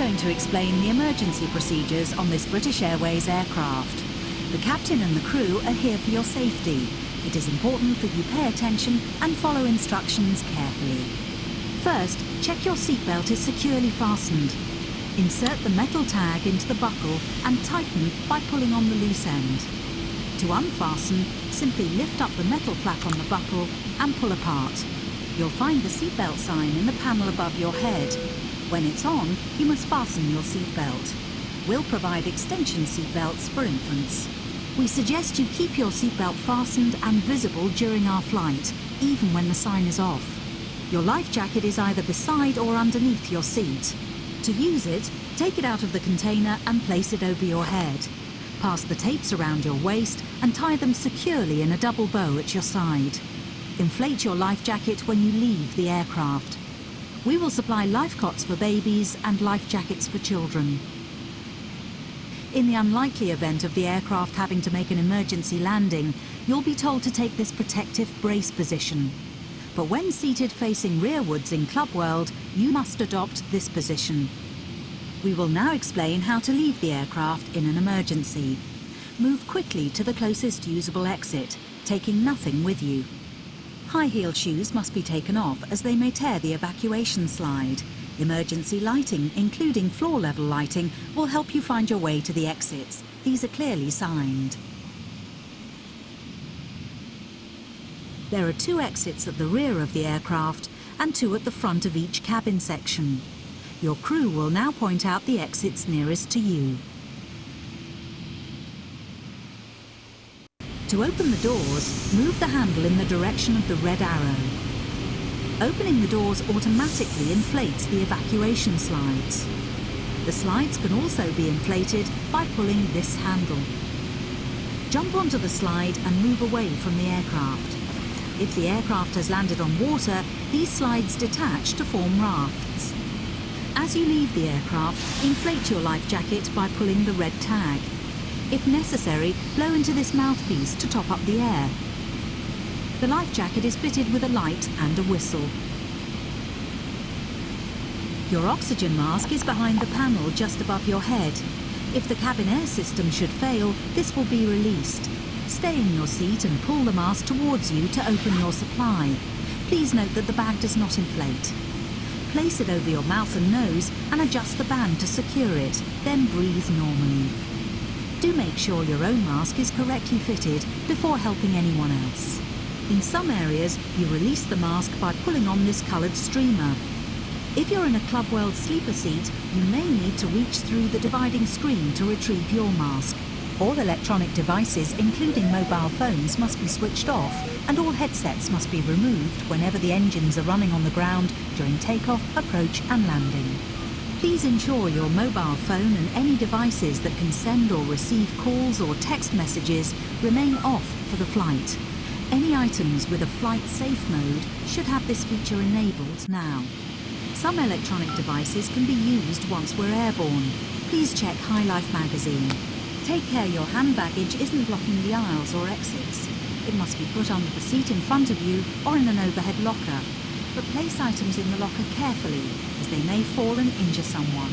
going to explain the emergency procedures on this British Airways aircraft. The captain and the crew are here for your safety. It is important that you pay attention and follow instructions carefully. First, check your seatbelt is securely fastened. Insert the metal tag into the buckle and tighten by pulling on the loose end. To unfasten, simply lift up the metal flap on the buckle and pull apart. You'll find the seatbelt sign in the panel above your head. When it's on, you must fasten your seatbelt. We'll provide extension seatbelts for infants. We suggest you keep your seatbelt fastened and visible during our flight, even when the sign is off. Your life jacket is either beside or underneath your seat. To use it, take it out of the container and place it over your head. Pass the tapes around your waist and tie them securely in a double bow at your side. Inflate your life jacket when you leave the aircraft. We will supply life cots for babies and life jackets for children. In the unlikely event of the aircraft having to make an emergency landing, you'll be told to take this protective brace position. But when seated facing rearwards in Club World, you must adopt this position. We will now explain how to leave the aircraft in an emergency. Move quickly to the closest usable exit, taking nothing with you. High-heeled shoes must be taken off as they may tear the evacuation slide. Emergency lighting, including floor-level lighting, will help you find your way to the exits. These are clearly signed. There are 2 exits at the rear of the aircraft and 2 at the front of each cabin section. Your crew will now point out the exits nearest to you. To open the doors, move the handle in the direction of the red arrow. Opening the doors automatically inflates the evacuation slides. The slides can also be inflated by pulling this handle. Jump onto the slide and move away from the aircraft. If the aircraft has landed on water, these slides detach to form rafts. As you leave the aircraft, inflate your life jacket by pulling the red tag. If necessary, blow into this mouthpiece to top up the air. The life jacket is fitted with a light and a whistle. Your oxygen mask is behind the panel just above your head. If the cabin air system should fail, this will be released. Stay in your seat and pull the mask towards you to open your supply. Please note that the bag does not inflate. Place it over your mouth and nose and adjust the band to secure it, then breathe normally. Do make sure your own mask is correctly fitted before helping anyone else. In some areas, you release the mask by pulling on this coloured streamer. If you're in a Club World sleeper seat, you may need to reach through the dividing screen to retrieve your mask. All electronic devices, including mobile phones, must be switched off, and all headsets must be removed whenever the engines are running on the ground during takeoff, approach and landing. Please ensure your mobile phone and any devices that can send or receive calls or text messages remain off for the flight. Any items with a flight safe mode should have this feature enabled now. Some electronic devices can be used once we're airborne. Please check High Life magazine. Take care your hand baggage isn't blocking the aisles or exits. It must be put under the seat in front of you or in an overhead locker. But place items in the locker carefully, as they may fall and injure someone.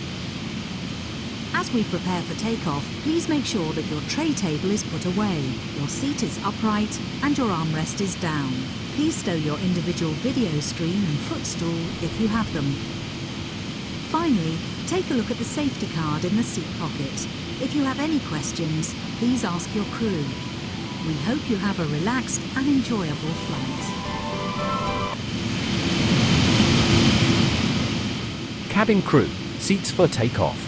As we prepare for takeoff, please make sure that your tray table is put away, your seat is upright and your armrest is down. Please stow your individual video screen and footstool if you have them. Finally, take a look at the safety card in the seat pocket. If you have any questions, please ask your crew. We hope you have a relaxed and enjoyable flight. Cabin crew, seats for takeoff.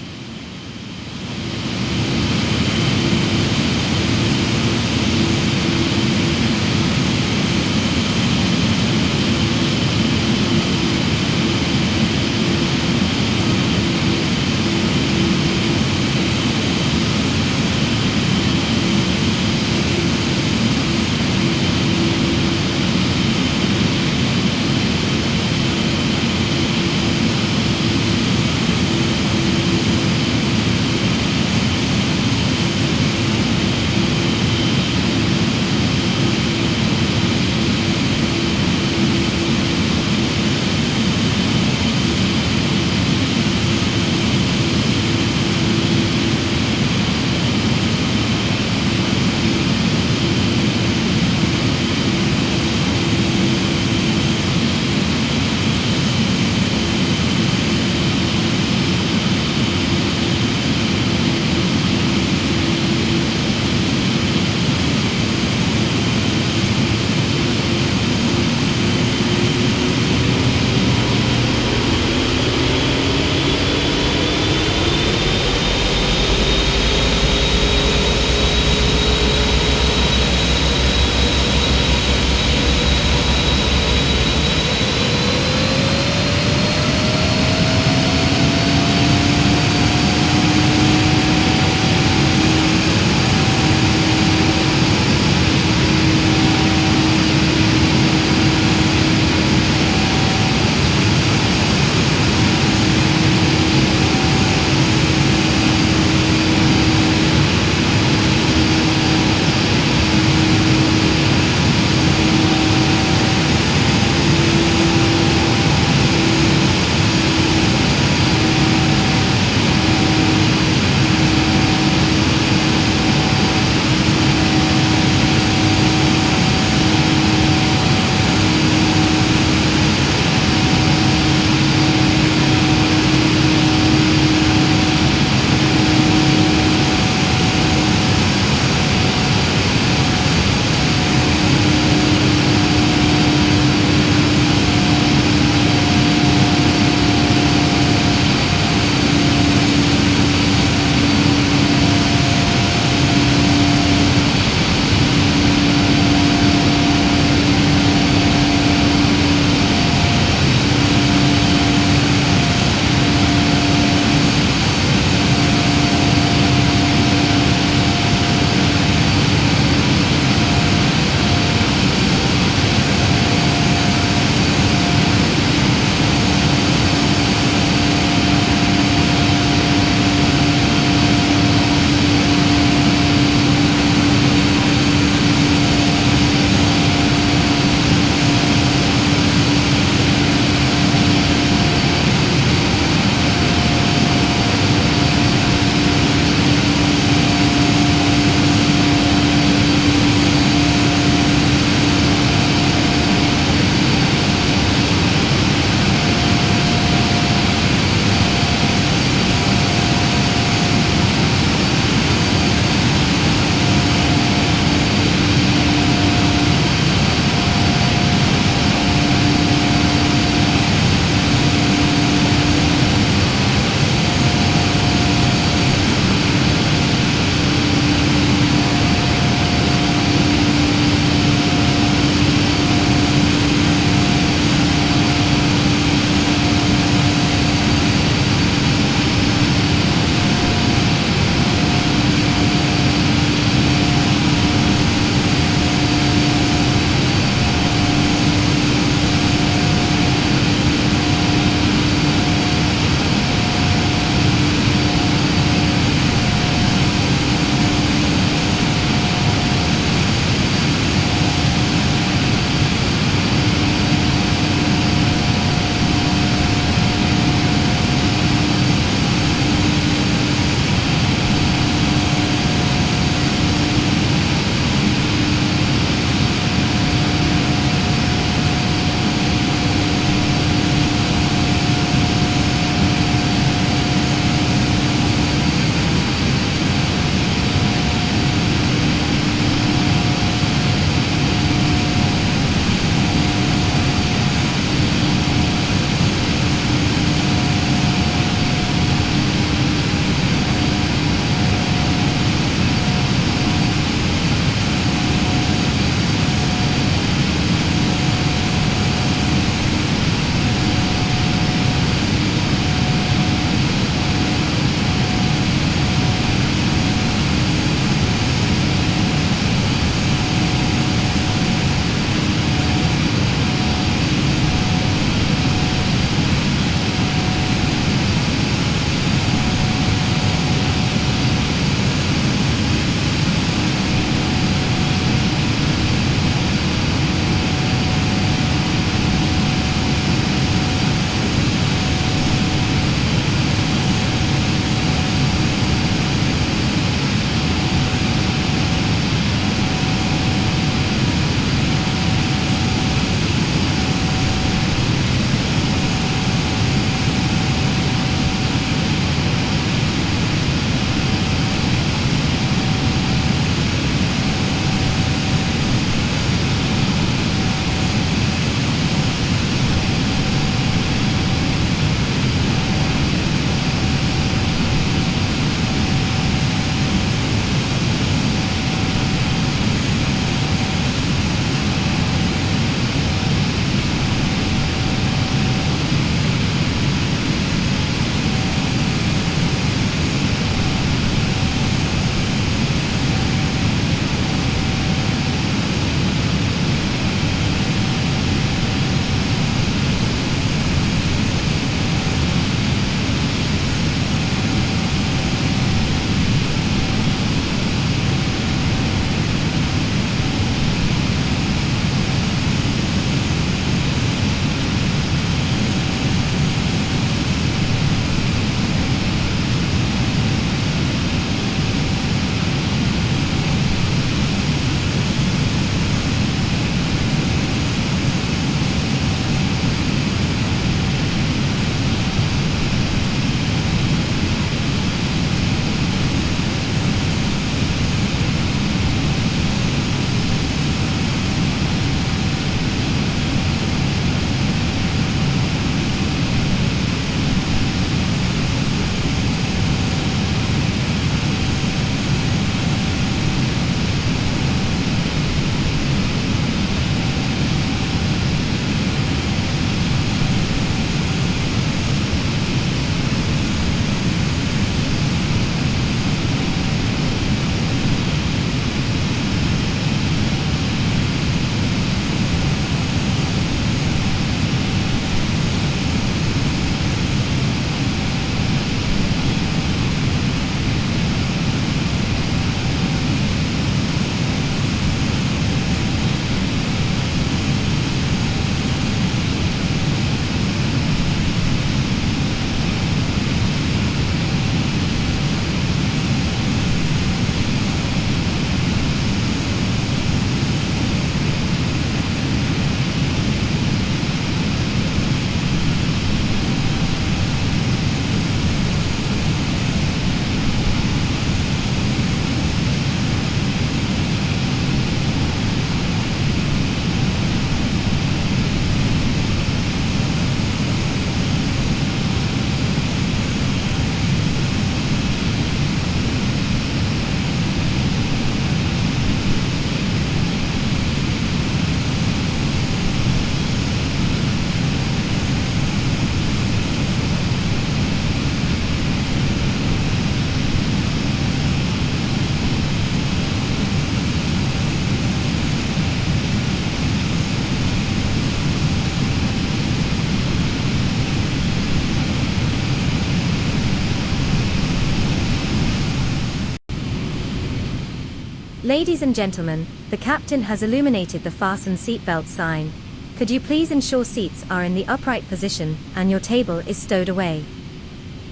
Ladies and gentlemen, the captain has illuminated the fasten seatbelt sign. Could you please ensure seats are in the upright position and your table is stowed away?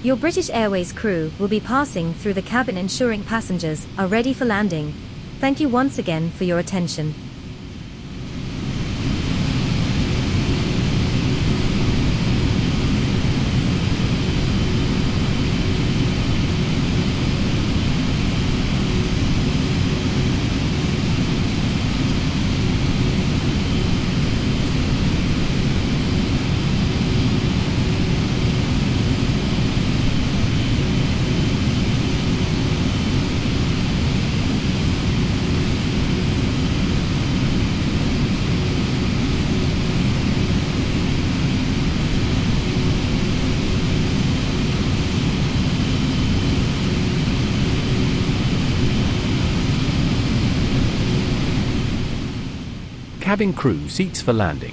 Your British Airways crew will be passing through the cabin ensuring passengers are ready for landing. Thank you once again for your attention. Cabin crew seats for landing.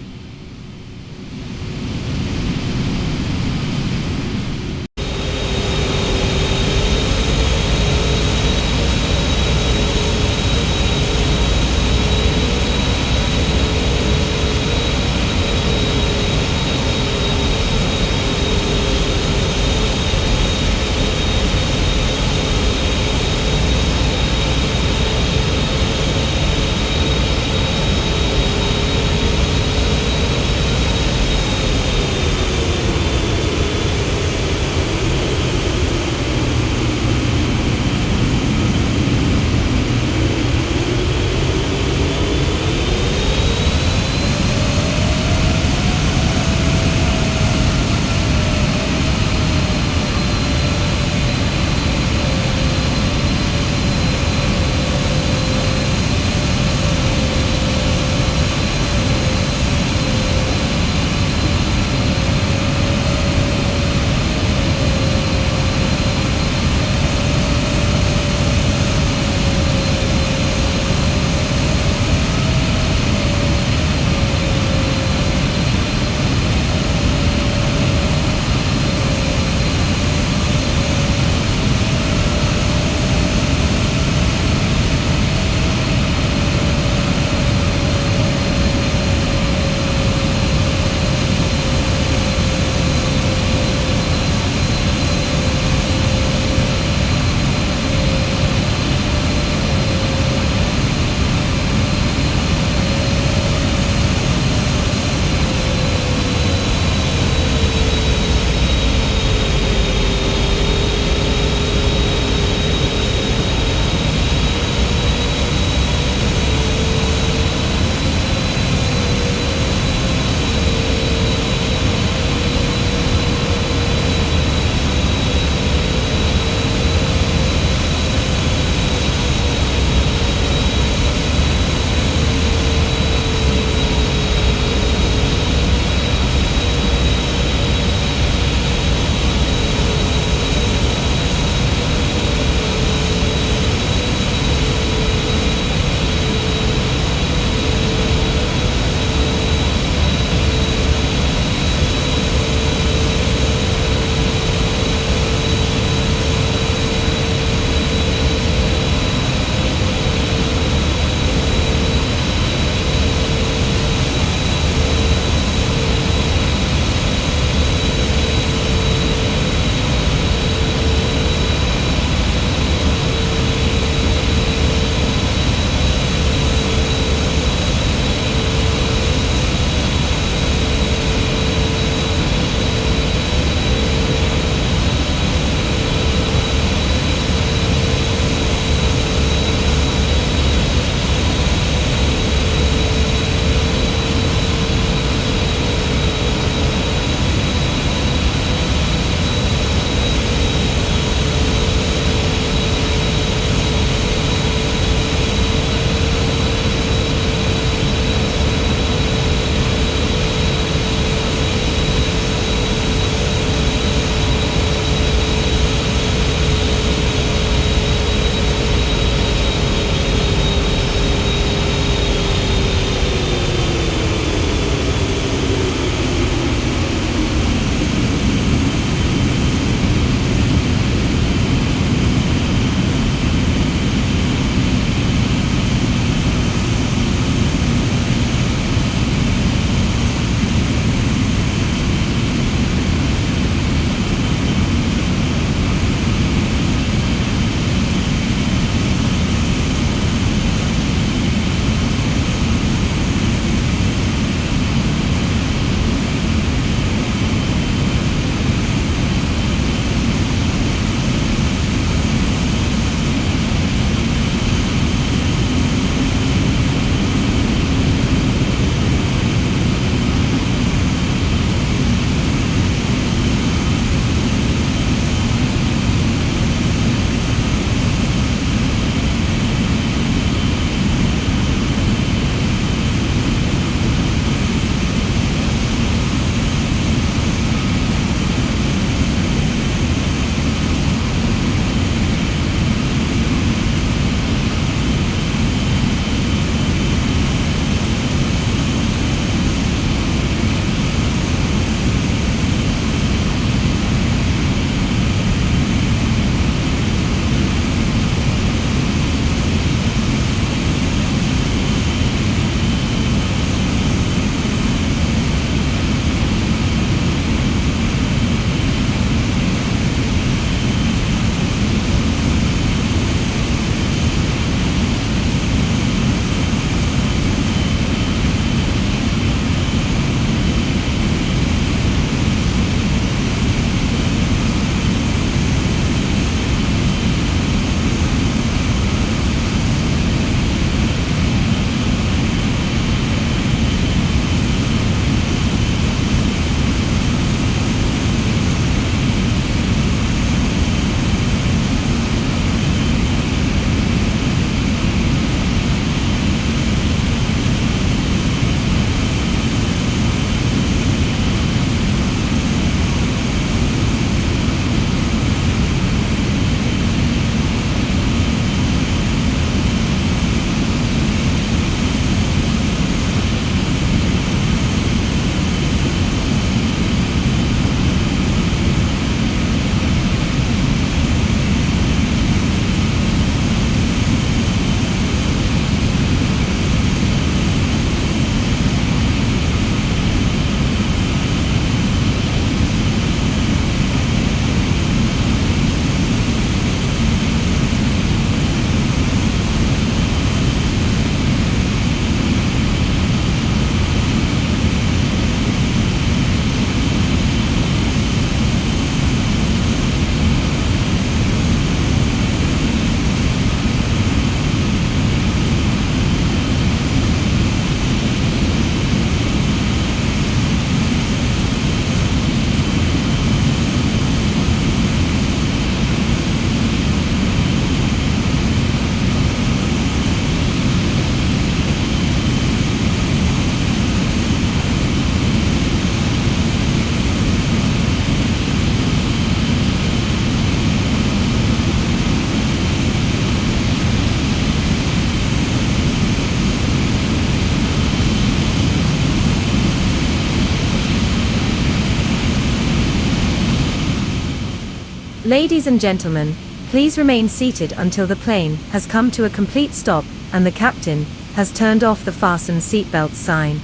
Ladies and gentlemen, please remain seated until the plane has come to a complete stop and the captain has turned off the fasten seatbelt sign.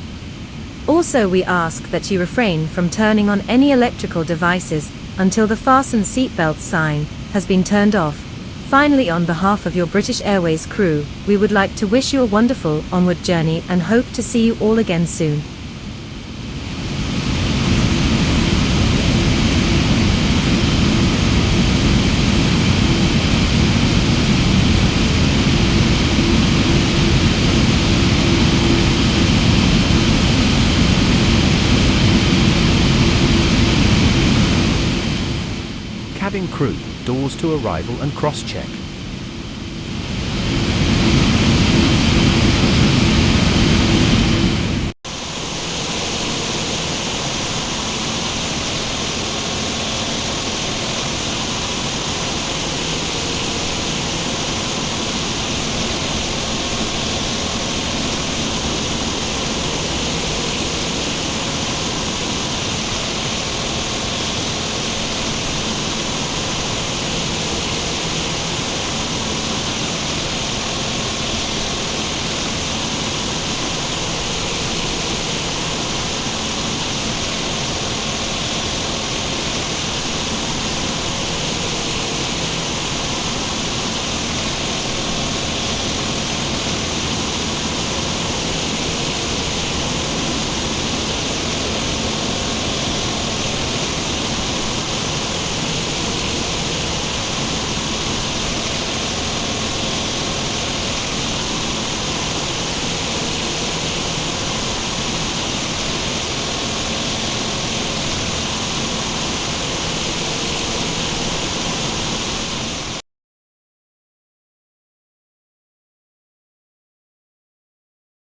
Also, we ask that you refrain from turning on any electrical devices until the fasten seatbelt sign has been turned off. Finally, on behalf of your British Airways crew, we would like to wish you a wonderful onward journey and hope to see you all again soon. Cabin crew, doors to arrival and cross-check.